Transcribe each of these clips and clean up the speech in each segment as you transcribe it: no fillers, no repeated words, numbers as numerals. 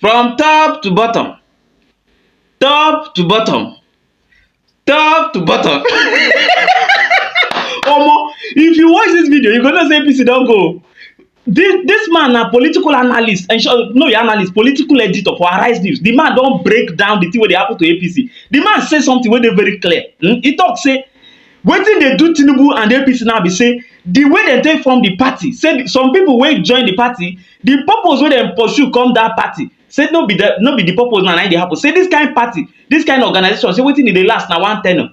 From top to bottom. Top to bottom. Top to bottom. Omo, if you watch this video, you're gonna say APC don't go. This man a political analyst, and no analyst, political editor for Arise News. The man don't break down the thing wey dey happen to APC. The man say something wey dey very clear. He talk say wetin dey do Tinubu and APC now be say the way dem take form the party, say some people wey join the party, the purpose wey dem pursue come that party, say no be the purpose na dey happen. Say this kind party, this kind organization, say wetin e dey last na one tenure.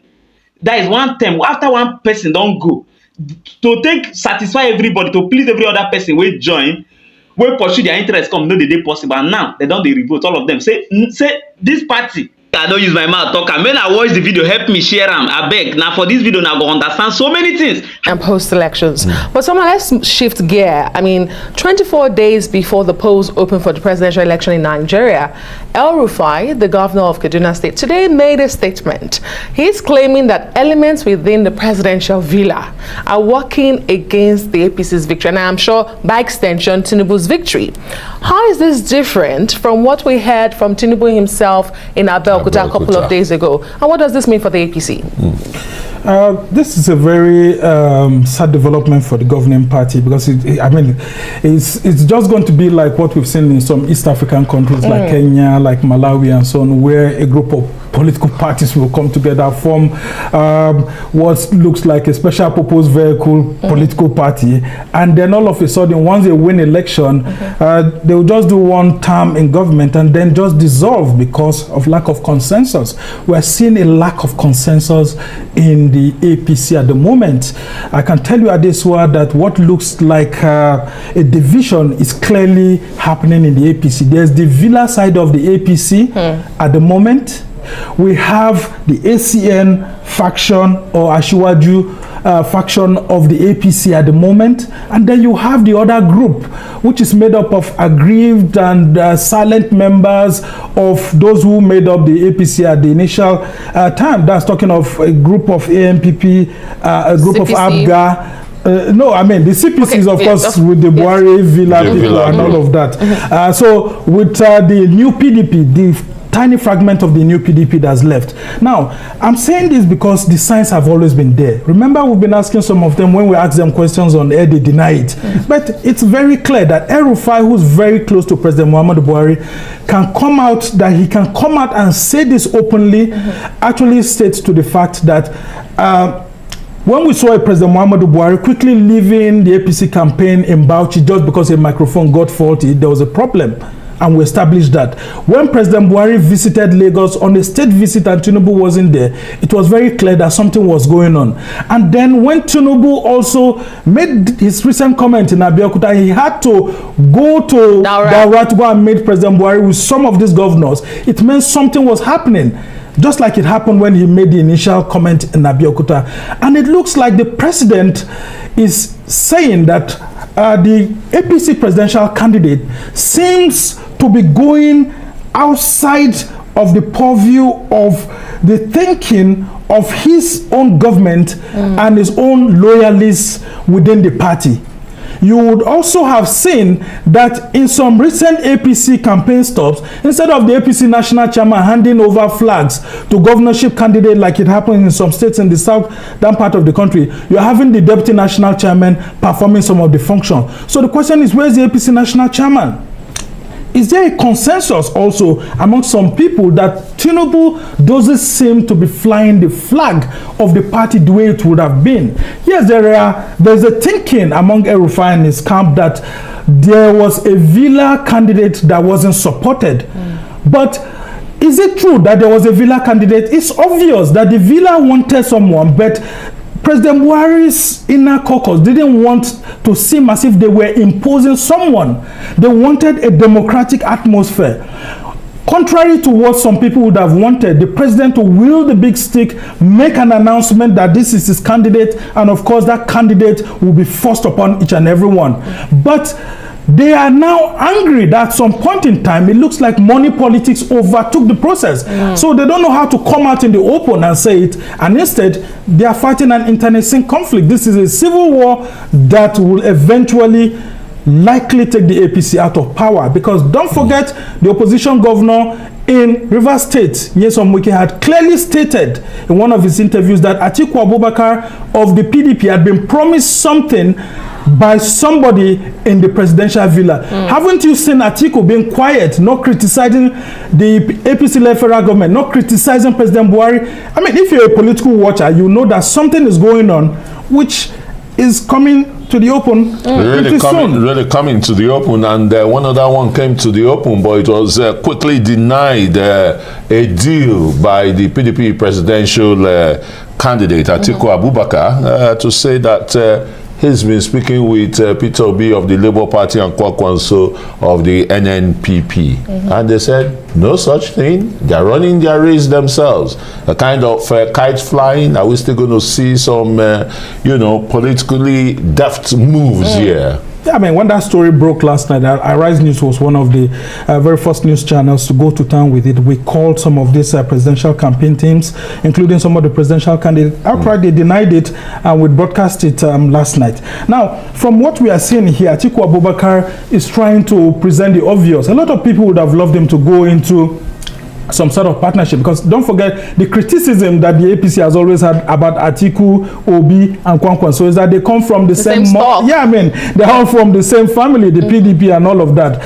That is one term. After one person don go, to take satisfy everybody, to please every other person wey join, wey pursue their interest come, no dey possible. And now they don dey revolt, all of them say this party. I don't use my mouth talk am. When I watch the video, help me share am. Abeg, now for this video, now go understand so many things. And post elections. But someone, let's shift gear. I mean, 24 days before the polls open for the presidential election in Nigeria, El Rufai, the governor of Kaduna State, today made a statement. He's claiming that elements within the presidential villa are working against the APC's victory, and I'm sure by extension Tinubu's victory. How is this different from what we heard from Tinubu himself in Abeokuta a couple of days ago? And what does this mean for the APC? This is a very sad development for the governing party, because it's just going to be like what we've seen in some East African countries like Kenya, like Malawi and so on, where a group of political parties will come together, form what looks like a special purpose vehicle political party, and then all of a sudden, once they win election, they will just do one term in government and then just dissolve because of lack of consensus. We're seeing a lack of consensus in the APC at the moment. I can tell you, Adeswa, that what looks like a division is clearly happening in the APC. There's the Villa side of the APC at the moment. We have the ACN faction, or Ashiwaju faction of the APC at the moment, and then you have the other group, which is made up of aggrieved and silent members of those who made up the APC at the initial time. That's talking of a group of ANPP, a group CPC. Of ABGA. No, I mean the CPC is of course with the Buhari Villa people and all of that. So with the new PDP, the tiny fragment of the new PDP that's left. Now, I'm saying this because the signs have always been there. Remember, we've been asking some of them when we ask them questions on air, they deny it. But it's very clear that El Rufai, who's very close to President Muhammadu Buhari, can come out and say this openly, actually states to the fact that when we saw President Muhammadu Buhari quickly leaving the APC campaign in Bauchi just because a microphone got faulty, there was a problem. And we established that. When President Buhari visited Lagos on a state visit and Tinubu wasn't there, it was very clear that something was going on. And then when Tinubu also made his recent comment in Abeokuta, he had to go to Daura to go and meet President Buhari with some of these governors. It meant something was happening, just like it happened when he made the initial comment in Abeokuta. And it looks like the president is saying that the APC presidential candidate seems to be going outside of the purview of the thinking of his own government and his own loyalists within the party. You would also have seen that in some recent APC campaign stops, instead of the APC national chairman handing over flags to governorship candidate like it happened in some states in the southern part of the country, you're having the deputy national chairman performing some of the function. So the question is, where's the APC national chairman? Is there a consensus also among some people that Tinubu doesn't seem to be flying the flag of the party the way it would have been? Yes, there's a thinking among El Rufai and his camp that there was a Villa candidate that wasn't supported. But is it true that there was a Villa candidate? It's obvious that the Villa wanted someone, but President Buhari's inner caucus didn't want to seem as if they were imposing someone. They wanted a democratic atmosphere. Contrary to what some people would have wanted, the president to wield the big stick, make an announcement that this is his candidate, and of course that candidate will be forced upon each and every one. But they are now angry that at some point in time, it looks like money politics overtook the process. So they don't know how to come out in the open and say it. And instead, they are fighting an internecine conflict. This is a civil war that will eventually likely take the APC out of power, because don't forget the opposition governor in Rivers State, Nyesom Wike, had clearly stated in one of his interviews that Atiku Abubakar of the PDP had been promised something by somebody in the presidential villa. Haven't you seen Atiku being quiet, not criticizing the APC-led federal government, not criticizing President Buhari? I mean, if you're a political watcher, you know that something is going on which is coming to the open really coming to the open. And one other one came to the open, but it was quickly denied, a deal by the PDP presidential candidate Atiku Abubakar to say that he's been speaking with Peter Obi of the Labour Party and Kwakwanso of the NNPP. And they said, no such thing. They're running their race themselves. A kind of kite flying. Are we still going to see some, politically deft moves here? Yeah, I mean, when that story broke last night, Arise News was one of the very first news channels to go to town with it. We called some of these presidential campaign teams, including some of the presidential candidates. Outright, they denied it, and we broadcast it last night. Now, from what we are seeing here, Atiku Abubakar is trying to present the obvious. A lot of people would have loved him to go into some sort of partnership, because don't forget the criticism that the APC has always had about Atiku, Obi, and Kwankwanso is that they come from the same stock. Yeah, I mean, they are from the same family, the PDP and all of that.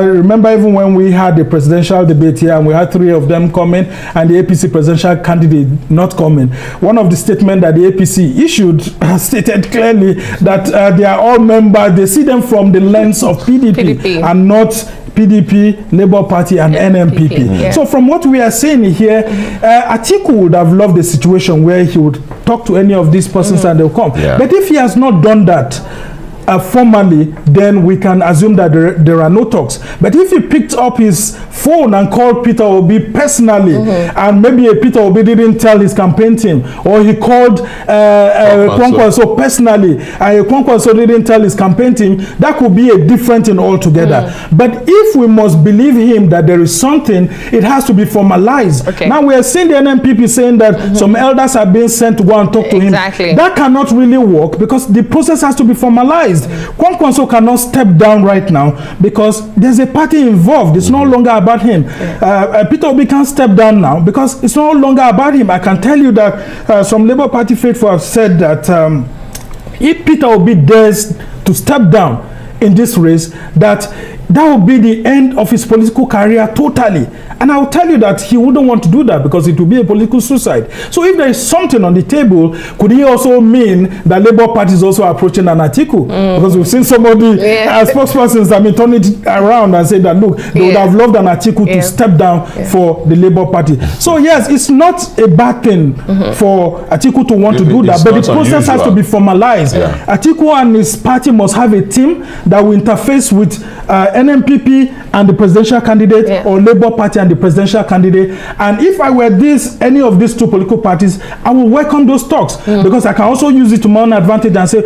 Remember, even when we had the presidential debate here and we had 3 of them coming and the APC presidential candidate not coming, one of the statements that the APC issued stated clearly that they are all members, they see them from the lens of PDP. And not PDP, Labour Party, and NNPP. Yeah. So from what we are saying here, Atiku would have loved the situation where he would talk to any of these persons and they'll come. Yeah. But if he has not done that formally, then we can assume that there are no talks. But if he picked up his phone and called Peter Obi personally, and maybe Peter Obi didn't tell his campaign team, or he called Kwankwanso personally, and Kwankwanso didn't tell his campaign team, that could be a different thing altogether. But if we must believe him that there is something, it has to be formalized. Now we are seeing the NNPP saying that some elders are being sent to go and talk to him. That cannot really work, because the process has to be formalized. Kwankwanso cannot step down right now because there's a party involved. It's no longer about him. Peter Obi can't step down now because it's no longer about him. I can tell you that some Labour Party faithful have said that if Peter Obi dares to step down in this race, that will be the end of his political career totally. And I will tell you that he wouldn't want to do that because it will be a political suicide. So if there is something on the table, could he also mean that Labour Party is also approaching an Atiku? Because we've seen some of the spokespersons that turn it around and say that, look, they would have loved an Atiku to step down for the Labour Party. So yes, it's not a bad thing for Atiku to want to do that, but the process has to be formalized. Atiku and his party must have a team that will interface with NNPP and the presidential candidate, or Labour Party and the presidential candidate. And if I were any of these 2 political parties, I will welcome those talks, because I can also use it to my own advantage and say,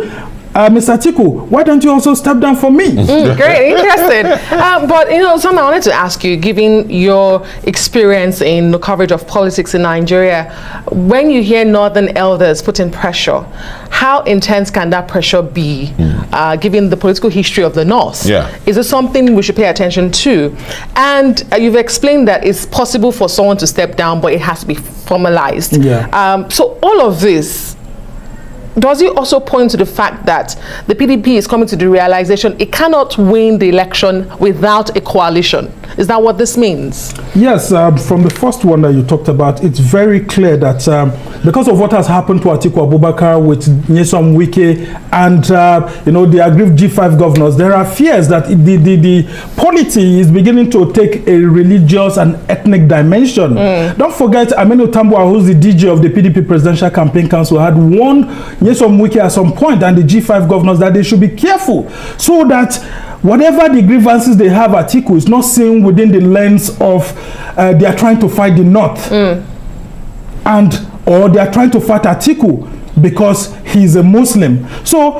Mr. Atiku, why don't you also step down for me? Great, interesting. But, something I wanted to ask you, given your experience in the coverage of politics in Nigeria, when you hear northern elders putting pressure, how intense can that pressure be, given the political history of the North? Is it something we should pay attention to? And you've explained that it's possible for someone to step down, but it has to be formalized. So all of this, does it also point to the fact that the PDP is coming to the realization it cannot win the election without a coalition? Is that what this means? Yes, from the first one that you talked about, it's very clear that because of what has happened to Atiku Abubakar with Nyesom Wike and the aggrieved G5 governors, there are fears that the polity is beginning to take a religious and ethnic dimension. Don't forget, Aminu Tambuwa, who's the DG of the PDP Presidential Campaign Council, had warned Nyesom Wike at some point and the G5 governors that they should be careful, so that whatever the grievances they have at Atiku is not seen within the lens of they are trying to fight the North, or they are trying to fight Atiku because he's a Muslim. So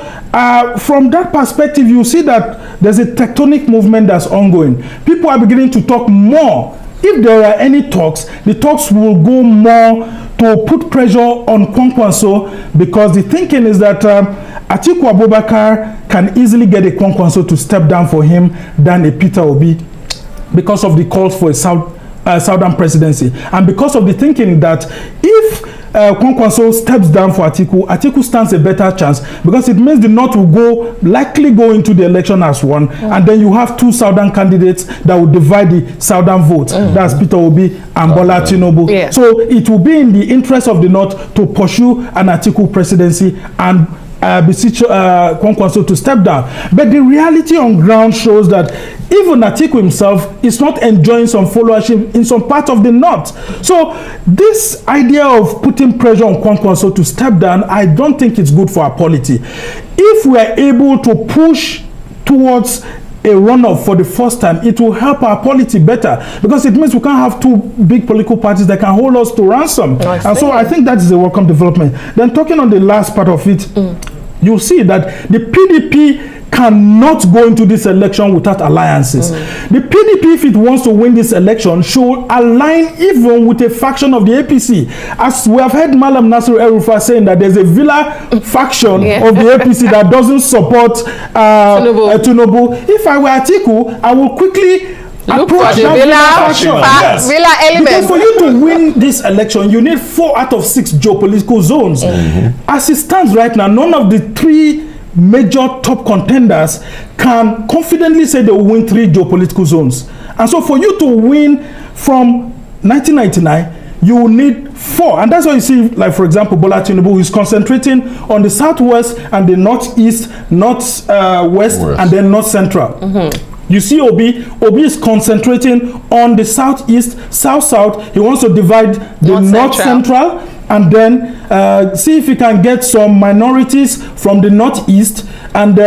from that perspective, you see that there's a tectonic movement that's ongoing. People are beginning to talk more if there are any talks, the talks will go more to put pressure on Kwankwaso, because the thinking is that Atiku Abubakar can easily get a Kwankwaso to step down for him than a Peter Obi, because of the calls for a Southern presidency, and because of the thinking that if Kwankwaso steps down for Atiku stands a better chance, because it means the North will likely go into the election as one, and then you have two Southern candidates that will divide the Southern vote. That's Peter Obi and Bola Tinubu. Yeah. So it will be in the interest of the North to pursue an Atiku presidency and beseech Kwankwaso to step down. But the reality on ground shows that even Atiku himself is not enjoying some followership in some part of the North. So this idea of putting pressure on Kwankwaso to step down, I don't think it's good for our polity. If we are able to push towards a runoff for the first time, it will help our polity better, because it means we can't have two big political parties that can hold us to ransom. And so I think that is a welcome development. Then talking on the last part of it, you'll see that the PDP cannot go into this election without alliances. The PDP, if it wants to win this election, should align even with a faction of the APC. As we have heard Malam Nasir El-Rufai saying that there's a Villa faction of the APC that doesn't support Tinubu. If I were Atiku, I will quickly look for the Villa element. Because for you to win this election, you need 4 out of 6 geopolitical zones. As it stands right now, none of the 3 major top contenders can confidently say they will win 3 geopolitical zones. And so for you to win from 1999, you will need 4. And that's why you see, like, for example, Bola Tinubu is concentrating on the southwest and the northeast, northwest, and then north central. You see Obi is concentrating on the southeast, south-south. He wants to divide the north central, and then see if he can get some minorities from the northeast, and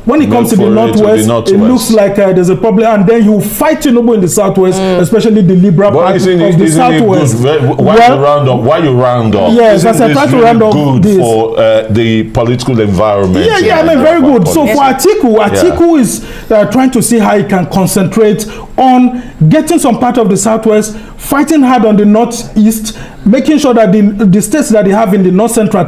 when it comes to the northwest, it looks like there's a problem, and then you fight Tinubu in the southwest, especially the liberal part of the southwest. Why you round up? Yes, as I try to round up good this for the political environment. I mean, very good. So for Atiku is trying to see how he can concentrate on getting some part of the southwest, fighting hard on the northeast, making sure that the states that they have in the north central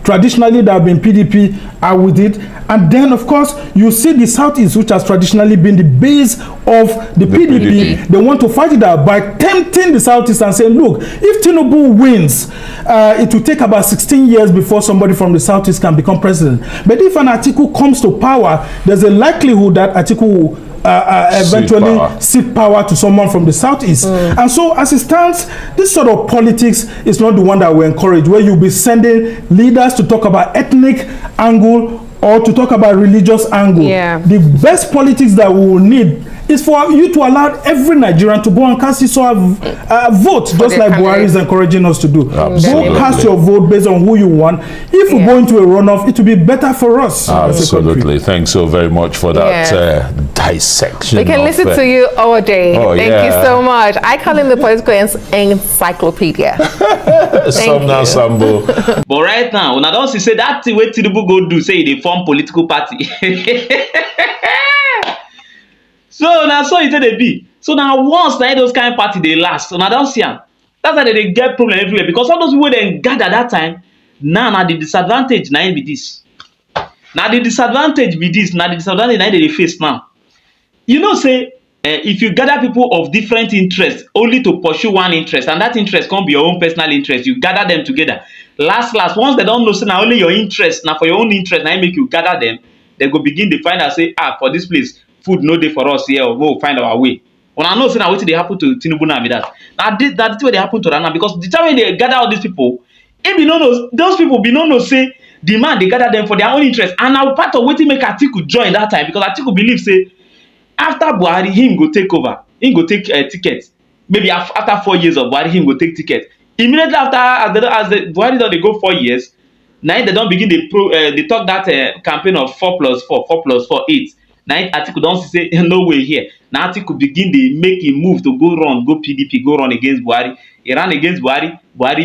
traditionally that have been PDP are with it. And then, of course, you see the southeast, which has traditionally been the base of the PDP. They want to fight it out by tempting the southeast and saying, look, if Tinubu wins, it will take about 16 years before somebody from the southeast can become president. But if an Atiku comes to power, there's a likelihood that Atiku will eventually cede power to someone from the southeast. And so as it stands, this sort of politics is not the one that we encourage, where you'll be sending leaders to talk about ethnic angle or to talk about religious angle. The best politics that we will need is for you to allow every Nigerian to go and cast his vote, just like Buhari is encouraging us to do. Absolutely. Go cast your vote based on who you want. If we go into a runoff, it will be better for us. Absolutely. Thanks so very much for that dissection. We can listen to you all day. Thank you so much. I call him the political encyclopedia. Sambo. But right now, when I don't say that thing where Tinubu go do, say they form political party. So now, so it dey be. So now, once na those kind of party they last, so now don't see them. That's why they get problem everywhere, because all those people then gather that time. Now the disadvantage now be this. Now the disadvantage be this. Now the disadvantage now they face now. You know, say if you gather people of different interests only to pursue one interest, and that interest can't be your own personal interest, you gather them together. Last, once they don't know, say now only your interest, now for your own interest, now make you gather them. They go begin to find out, say, for this place, food no day for us here, or we'll find our way. When I know, say, now what they happen to Tinubu now be that. Now that's what they happen to Rana, because the time when they gather all these people, if you know those people be no say the man they gather them for their own interest, and now part of what make Atiku join that time, because Atiku believe say after Buhari him go take over, him go take ticket. Maybe after 4 years of Buhari him go take ticket. Immediately after as the Buhari don dey go 4 years, now they don't begin they talk that campaign of 4+4, 4+4, 8. Now Atiku don't say no way here. Now Atiku begin they make a move to go PDP, go run against Buhari. He ran against Buhari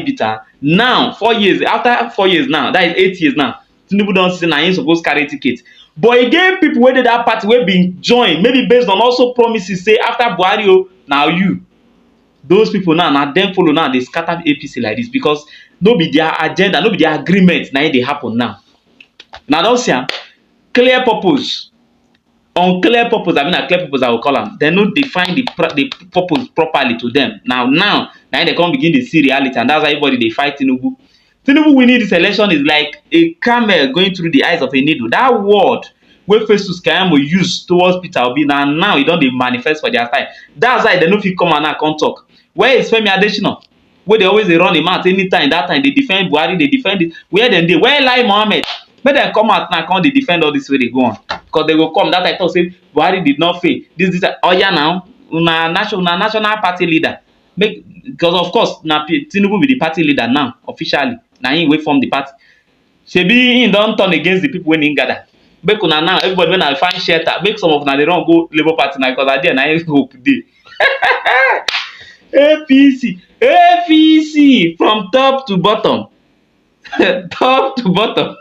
beat her. Now 4 years, after 4 years now, that is 8 years now, Tinubu don't say now he's supposed to carry ticket. But again, people where did that party will be joined, maybe based on also promises say after Buhari, now you. Those people now, na dem follow now, dey scatter APC like this because no be their agenda, no be their agreement na im dey happen now. Una don see am, clear purpose, unclear purpose, abi na clear purpose I go call am. Dem no define the purpose properly to dem. Now na im dem come begin dey see reality, and that's why everybody dey fight Tinubu. Tinubu winning this election is like a camel going through the eyes of a needle. That word wey Festus Keyamo use towards Peter Obi na now e don dey manifest for their side. That's why dem no fit come out now come talk. Where is Femi Adesina wey dey always dey run im mouth anytime, that time dey defend Buhari, dey defend it. Where dem dey? Where Lai Mohammed? Make dem come out now come dey defend all this wey dey go on, because dem go come that time talk say Buhari did not fail, this oya now, una national party leader, make, because of course na Tinubu be the party leader now officially, na him wey form the party. Shebi him don turn against the people wey him gather. Make una now, everybody wey na find shelter, make some of una dey run go Labour Party now, because na there na him hope dey. APC from top to bottom. Top to bottom.